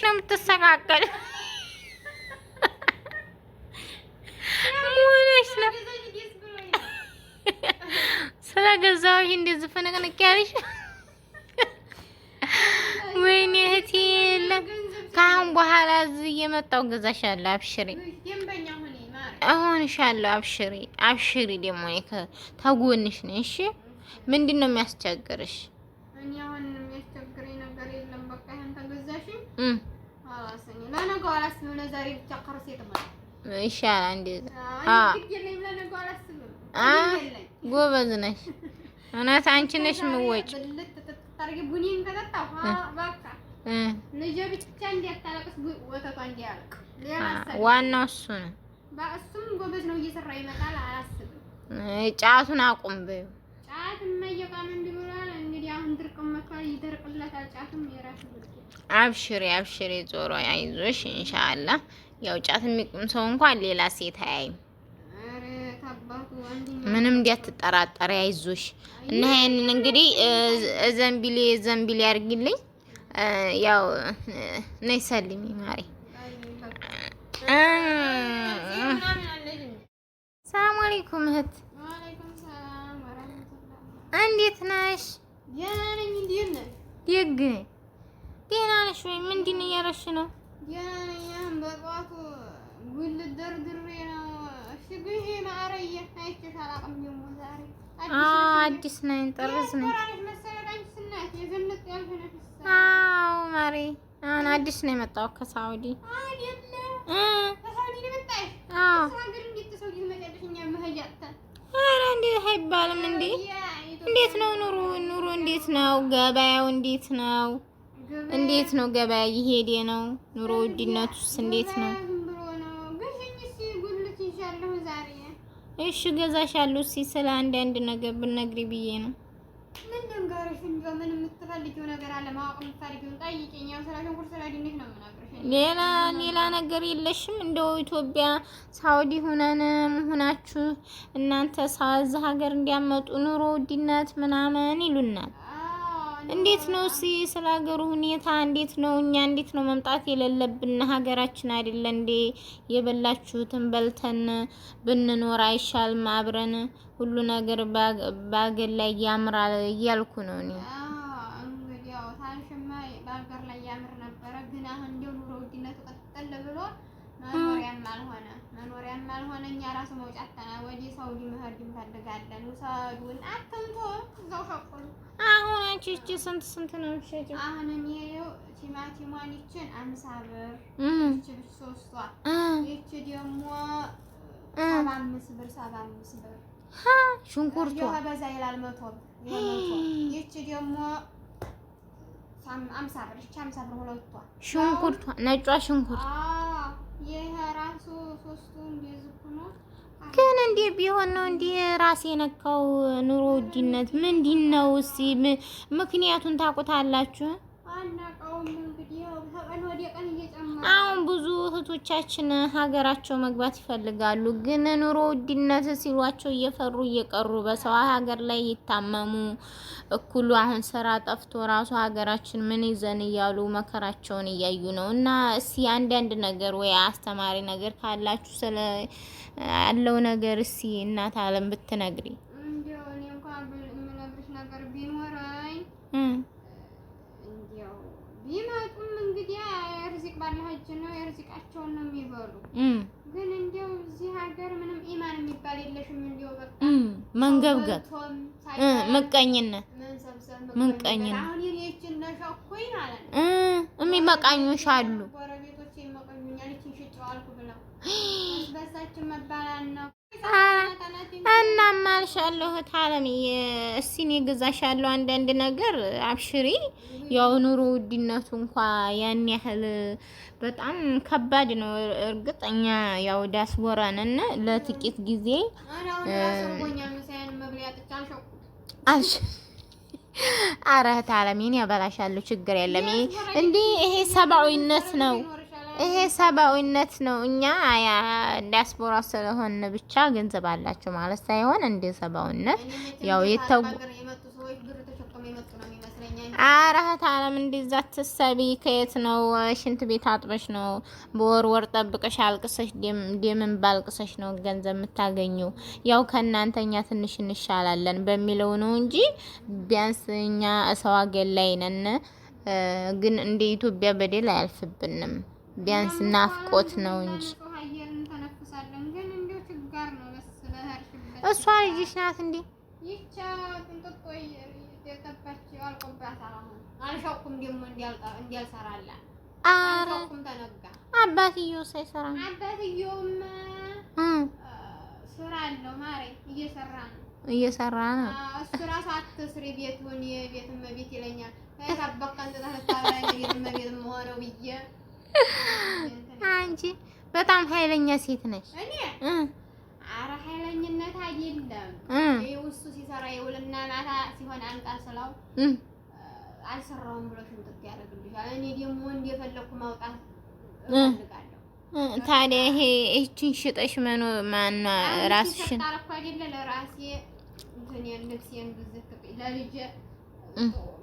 ነው የምትሰቃቀል ሙነሽ ነው ስለገዛው እንደዚህ ፈነቀነቅ ያለሽ ወይኔ እህቴ የለም ካሁን በኋላ እዚህ እየመጣሁ ገዛሻለሁ አብሽሪ እሆንሻለሁ አብሽሪ ደግሞ ተጎንሽ ነኝ እሺ ምንድነው የሚያስቸግርሽ እኔ አሁን የሚያስቸግረኝ ነገር የለም በቃ ይሄን ተገዛሽኝ አላሰኝ ለነገው አላስብም ለዛሬ ብቻ ቀርሴ ተማር ይሻላል እንደዛ ይገለኝ ለነገው አላስብም ጎበዝ ነሽ እውነት አንቺ ነሽ የምትወጪ ታርጊ ቡኒን ከተጣው በቃ ልጅ ብቻ እንዲያታለቅስ ወተቷ እንዲያልቅ ዋናው እሱ ነው በእሱም ጎበዝ ነው እየሰራ ይመጣል አላስብም ጫቱን አቁም በይው ጫት የማይቀም እንዲብላል እንግዲህ አሁን ድርቅም መጥቷል ይደርቅለታል ጫቱም የራሱ አብሽሪ ዞሮ አይዞሽ ኢንሻአላህ ያው ጫት የሚቅም ሰው እንኳን ሌላ ሴት አያይም አረ ታባቱ ምንም እንዲያትጠራጠሪ አይዞሽ እና ይሄንን እንግዲህ ዘንቢሌ አድርጊልኝ ያው ነይ ሰልሚ ማሪ ሰላም አለይኩም እህት ወአለይኩም ሰላም ወራህመቱላህ እንዴት ነሽ ደህና ነኝ እንዴት ነሽ ደህና ነሽ ወይ ምንድን እያረሽ ነው ደህና ነኝ በጧቱ ጉል ደርድሬ ነው እሺ ግን ይሄ ማረየ አይቼሽ አላውቅም ደግሞ ዛሬ አዲስ ነኝ ጠርዝ ነኝ አዎ ማሪ አሁን አዲስ ነው የመጣው ከሳውዲ ከሳውዲ ነው የመጣሽ አዎ ሀገር እንዴት ተሳውዲ መጨረሻኛ መሄጃታ ኧረ እንዴ አይባልም እንዴ እንዴት ነው ኑሮ እንዴት ነው ገበያው እንዴት ነው ገበያ እየሄደ ነው ኑሮ ውድነቱስ እንዴት ነው እሺ ገዛሻለሁ እስኪ ስለ አንዳንድ ነገር ብትነግሪ ብዬ ነው ምን ልንገርሽ እንደው ምን የምትፈልጊው ነገር አለ ማወቅ የምትፈልጊውን ጠይቂኝ ያው ስራሽን ኩርስ ላይ ድንሽ ነው የምነግርሽ ሌላ ነገር የለሽም እንደው ኢትዮጵያ ሳውዲ ሆናችሁ እናንተ ሳዝ ሀገር እንዲያመጡ ኑሮ ውድነት ምናምን ይሉናል እንዴት ነው እስኪ ስለ ሀገሩ ሁኔታ እንዴት ነው እኛ እንዴት ነው መምጣት የሌለብን ሀገራችን አይደለ እንዴ የበላችሁትን በልተን ብንኖር አይሻልም አብረን ሁሉ ነገር ባገር ላይ ያምራል እያልኩ ነው እኔ እንግዲህ ያው ታንሽማ ባገር ላይ ያምር ነበር ግን አሁን እንደው ኑሮ ውድነቱ ቀጥል ብሎ መኖሪያም አልሆነ እኛ ራሱ መውጫተና ወዲ ሳውዲ መሄድ እንፈልጋለን ውሰዱን አትምቶ እዛው ሸቁሉ አሁን አንቺ እቺ ስንት ነው የምትሸጪው አሁን እኔ ቲማቲሟን ይችን 50 ብር እቺ ሶስቷ ይቺ ደግሞ 75 ብር ሽንኩርቱ በዛ ይላል 100 ብር ይቺ ደግሞ 50 ብር 50 ብር ሁለቷ ሽንኩርቷ ነጯ ሽንኩርት ይሄ ራሱ ሶስቱ እንደዚህ ሆኖ ግን እንዴ ቢሆን ነው እንዴ ራሴ ነካው ኑሮ ውድነት ምንድነው እስኪ ምክንያቱን ታውቁታላችሁ አናውቀውም እንግዲህ ከቀን ወደ ቀን እየጨመረ አሁን ብዙ እህቶቻችን ሀገራቸው መግባት ይፈልጋሉ ግን ኑሮ ውድነት ሲሏቸው እየፈሩ እየቀሩ በሰው ሀገር ላይ ይታመሙ እኩሉ አሁን ስራ ጠፍቶ ራሱ ሀገራችን ምን ይዘን እያሉ መከራቸውን እያዩ ነው እና እስኪ አንዳንድ ነገር ወይ አስተማሪ ነገር ካላችሁ ስለ ያለው ነገር እስኪ እናት አለም ብትነግሪ እንደው እኔ እንኳን የምነግርሽ ነገር ቢኖረኝ እንደው ቢመጡም እንግዲህ ርዝቅ ባላችሁ ነው የርዝቃቸውን ነው የሚበሉ ግን እንደው እዚህ ሀገር ምንም ኢማን የሚባል የለሽም እንደው በቃ መንገብገብ ምቀኝነት አሁን የኔችን ነሻኩኝ ማለት ነው የሚመቃኙሽ አሉ ጎረቤቶቼ ይመቀኙኛል እቺ ሽጭው አልኩ ብለው በሳችን መባላን ነው እናማ አልሻለሁ ታለምዬ እስኪ እኔ ገዛሻለሁ አንዳንድ ነገር አብሽሪ ያው ኑሮ ውድነቱ እንኳን ያን ያህል በጣም ከባድ ነው እርግጠኛ ያው ዳስቦራን እና ለጥቂት ጊዜ አረ ታለምዬ ያበላሻለሁ ችግር የለም እንዴ ይሄ ሰብአዊነት ነው ይሄ ሰብአዊነት ነው እኛ ያ ዲያስፖራ ስለሆነ ብቻ ገንዘብ አላችሁ ማለት ሳይሆን እንደ ሰብአዊነት ያው አራህት አለም እንደዛ ተሰቢ ከየት ነው ሽንት ቤት አጥበሽ ነው በወር ጠብቀሽ አልቅሰሽ ደምን ባልቅሰሽ ነው ገንዘብ የምታገኙ ያው ከናንተኛ ትንሽ እንሻላለን በሚለው ነው እንጂ ቢያንስ እኛ ሰው አገር ላይ ነን ግን እንደ ኢትዮጵያ በደል አያልፍብንም ቢያንስ ናፍቆት ነው እንጂ እሷ ልጅሽ ናት እንዴ ይቻ ጥንጥቆይ የተባች አልቆባታል አልሻኩም ደሞ እንዲያልሰራላ አልሻኩም ተነጋ አባትየው ሳይሰራ አባትየውም ስራ አለው ማሬ እየሰራ ነው እሱ ራሱ አትስሪ ቤቱን የቤትም ቤት ይለኛል ታባካን ተታታራይ የቤትም ሆነው ብዬ አንቺ በጣም ኃይለኛ ሴት ነሽ እኔ አረ ኃይለኝነት አይደለም እሱ ሲሰራ ይውልና ማታ ሲሆን አንቃ ስላው አልሰራውም ብሎ ሽንጥቅ ያደርግልሻል እኔ ደግሞ እንደፈለኩ ማውጣት እፈልጋለሁ ታዲያ ይሄ እቺን ሽጠሽ ማን ራስሽን ታረኩ አይደለ ለራሴ እንትን ልብሴን ብዝት ለልጄ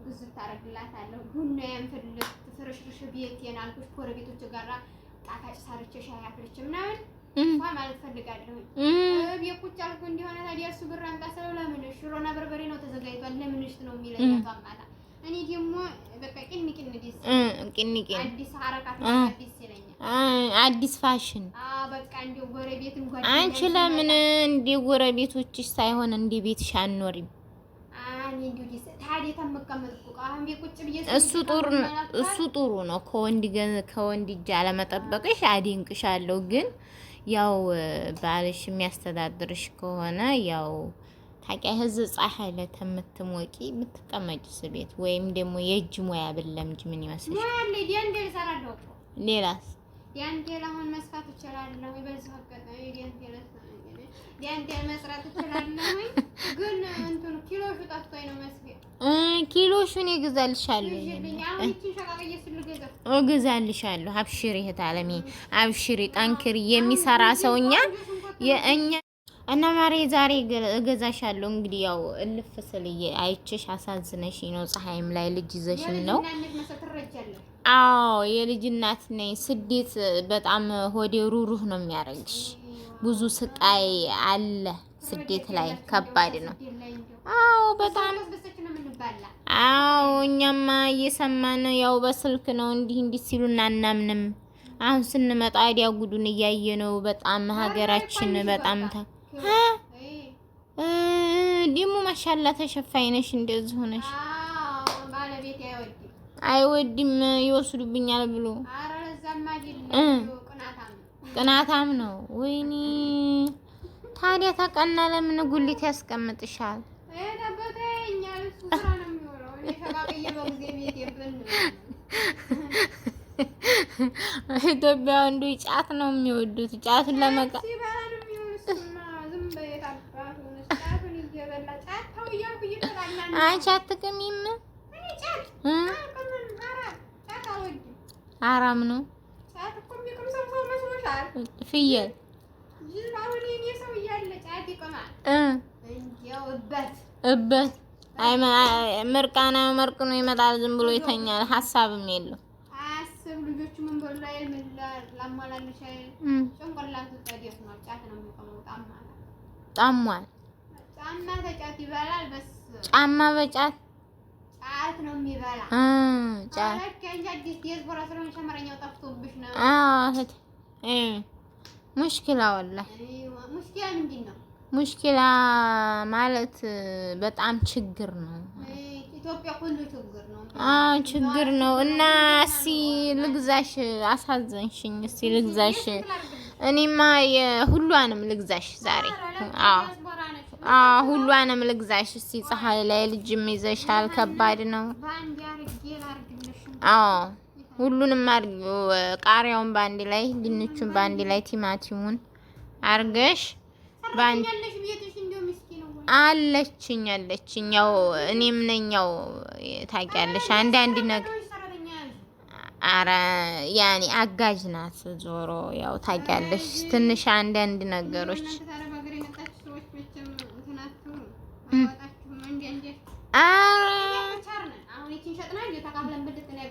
ብዝት ታረግላታለሁ ቡና ያንፈልግ ፍርሽርሽ ቤቴን አልኩሽ ጎረቤቶች ጋራ ጣፋጭ ሳርቼ ሻይ አፍልቼ ምናምን ማለት ፈልጋለሁ የቁጭ አልኩ እንደሆነ ታዲያ እሱ ብር አምጣ ስለው ለምን ሽሮና በርበሬ ነው ተዘጋጅቷል ለምንሽ ነው የሚለኝ አጣማታ እኔ ደግሞ በቃ ቅንቅን ዲስ ቅንቅን አዲስ ሐረካት አዲስ ይለኛል አዲስ ፋሽን በቃ እንደው ጎረቤትን ጓደኛ አንቺ ለምን እንደ ጎረቤቶችሽ ሳይሆን እንደ ቤትሽ አኖሪም እንደው ዲስ ታዲያ ተመቀመጥ አሁን ቁጭ ብዬ እሱ ጥሩ ነው ከወንድ እጅ አለመጠበቅሽ አድንቅሻለሁ ግን ያው ባልሽ የሚያስተዳድርሽ ከሆነ ያው ታቂያ ህዝብ ፀሐይ ለተምትሞቂ የምትቀመጭስ ቤት ወይም ደግሞ የእጅ ሙያ ብለምጅ ምን ይመስልሽ? ዲያንቴል እሰራለሁ። ሌላስ? ዲያንቴል አሁን መስፋት እችላለሁ። በዚህ አጋጣሚ ዲያንቴል መስራት እችላለሁ። ግን እንትን ኪሎሹ ጠፍቶኝ ነው መስጊድ ኪሎሹን ይገዛልሻለሁ። አሁን እቺ ሸቃቀየ ስለገዛ እገዛልሻለሁ። አብሽሪ እህት አለሜ አብሽሪ፣ ጠንክሪ። የሚሰራ ሰውኛ የእኛ እና ማሬ ዛሬ እገዛሻለሁ። እንግዲህ ያው እልፍ ስልዬ አይቼሽ አሳዝነሽ ነው። ፀሐይም ላይ ልጅ ይዘሽን ነው። አዎ የልጅ እናት ነኝ። ስደት በጣም ሆዴ ሩሩህ ነው የሚያደርግሽ። ብዙ ስቃይ አለ ስደት ላይ ከባድ ነው። አዎ በጣም አዎ እኛማ እየሰማን ያው በስልክ ነው እንዲህ ሲሉና እናምንም። አሁን ስንመጣ አይዲያ ጉዱን እያየ ነው። በጣም ሀገራችን በጣም ዲሙ ማሻላ ተሸፋይ ነሽ። እንደዚህ ሆነሽ ባለቤት አይወድም ይወስዱብኛል ብሎ ቅናታም ነው። ወይኔ ታዲያ ተቀና ለምን ጉሊት ያስቀምጥሻል? ኢትዮጵያ ወንዱ ጫት ነው የሚወዱት። ጫቱን ለመቃ አንቺ አትቅሚም? አራም ነው ፍየል እበት አይ ምርቃና መርቅኖ ይመጣል። ዝም ብሎ ይተኛል። ሀሳብም የለው። አስብ ልጆቹ ምን በሉ ላይ ምን ላማላልሽ ጭንቅላቱ ጠዲፍ ነው። ጫት ነው የሚቆመው። ጣሟል። ጫማ በጫት ይበላል። በስ ጫማ በጫት ጫት ነው የሚበላ። ጫት ከእንጃዲስ ዲያስፖራ ስለሆነ ሸመረኛው ጠፍቶብሽ ነው። ሙሽኪላ ወላሂ ሙሽኪላ ምንድን ነው? ሙሽኪላ ማለት በጣም ችግር ነው። ኢትዮጵያ ሁሉ ችግር ነው። ችግር ነው። እና እስኪ ልግዛሽ፣ አሳዘንሽኝ። እስኪ ልግዛሽ። እኔማ ሁሏንም ልግዛሽ ዛሬ። ሁሏንም ልግዛሽ። እስኪ ፀሐይ ላይ ልጅም ይዘሻል። ከባድ ነው። ሁሉንም አድርጊው። ቃሪያውን ባንዲ ላይ፣ ድንቹን ባንዲ ላይ፣ ቲማቲሙን አርገሽ ባንዲ አለችኝ። ያው እኔም ነኛው ታውቂያለሽ። አንዳንድ ነገር አረ ያኔ አጋዥ ናት። ዞሮ ያው ታውቂያለሽ ትንሽ አንዳንድ ነገሮች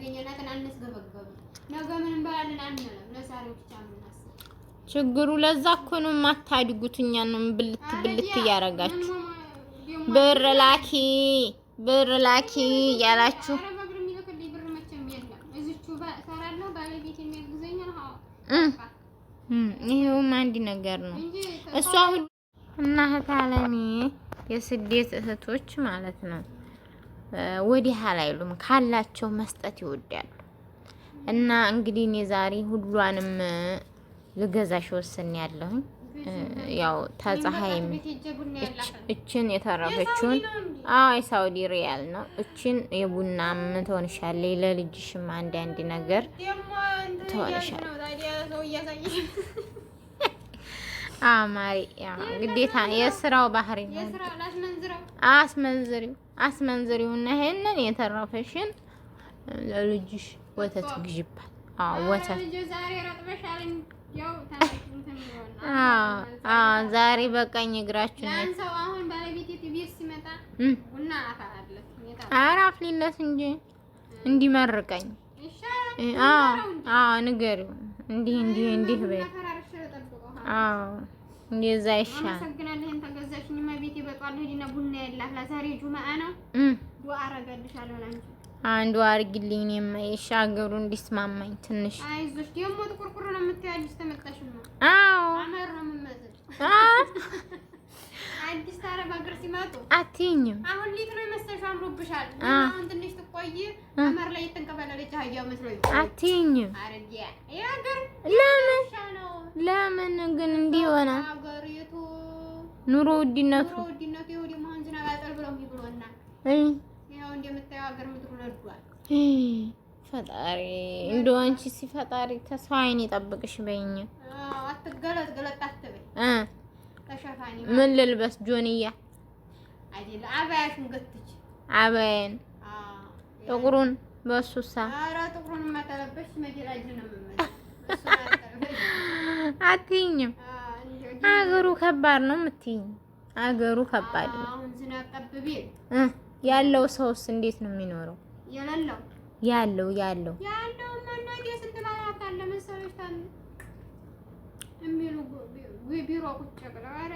ያገኘናትን አንስገበገብ ነገ ምን እንበላለን አንለም። ለዛሬው ብቻ ምናስብ ችግሩ ለዛ እኮ ነው የማታድጉት። እኛን ነው ብልት እያረጋችሁ ብር ላኪ ያላችሁ ይሄውም አንድ ነገር ነው። እሷ ሁሉ እና እህት አለሜ የስደት እህቶች ማለት ነው ወዲህ አላይሉም፣ ካላቸው መስጠት ይወዳሉ። እና እንግዲህ እኔ ዛሬ ሁሏንም ልገዛሽ ወስኛለሁ። ያው ተፀሐይም እችን የተረፈችውን የሳውዲ ሪያል ነው። እችን የቡና ምን ትሆንሻለች፣ ለልጅሽም አንድ ነገር ትሆንሻለች። ማሪ ግዴታ የስራው ባህሪ ነው። አስመንዝሪውና ይሄንን የተረፈሽን ለልጅሽ ወተት ግዥባት። ወተት ዛሬ በቃኝ እግራችሁ ነው። ኧረ አፍሊለት እንጂ እንዲመርቀኝ ንገሪው። እንዲህ በይ። እንደዛ ይሻል። አመሰግናለሁ። እንተ ገዛሽኝማ ቤት ይበቃል። ሄዲና ቡና ያላህ ዛሬ ጁማአ ነው። ዱአ አረጋልሻለሁ ላንቺ አንዱ አርግልኝ። እኔማ የሻገሩ እንዲስማማኝ ትንሽ አይዞሽ። ደግሞ ጥቁርቁር ነው የምትያለሽ ተመጣሽማ። አመር ነው የምመስል። አዲስ አረብ ሀገር ሲመጡ አትይኝም። አሁን ሊት ነው የመሰልሽው አምሮብሻል። አሁን ትንሽ ትቆይ አመር ላይ የተንቀበለለች አህያው መስሎኝ። አትይኝም። አረጊያ ያገር ለምን ግን እንዲህ ሆነ? ሀገሪቱ ኑሮ ውድነቱ ይሁዲ ማን ዝናብ ያጠል ብለው ይብሎና ያው እንደምታየው ሀገር ምድሩ ነዷል። ፈጣሪ እንደው አንቺ ሲፈጣሪ ተስፋ አይን ይጠብቅሽ በይኝ። አትገለጥ አትበይ። ተሸፋኒ ምን ልልበስ ጆንያ አይደል? አባያሽን ገትች አባዬን ጥቁሩን በሱሳ ኧረ ጥቁሩን ማተለበሽ መጀላጅ ነው የምመጣው። አትይኝም። አገሩ ከባድ ነው የምትይኝ? አገሩ ከባድ ነው። አሁን ዝናብ ጠብቤ ያለው ሰውስ እንዴት ነው የሚኖረው? ያለው ማናት የስንት ባላት አለ መሰለሽ ታን የሚሉ ቢሮ ቁጭ ብለው ኧረ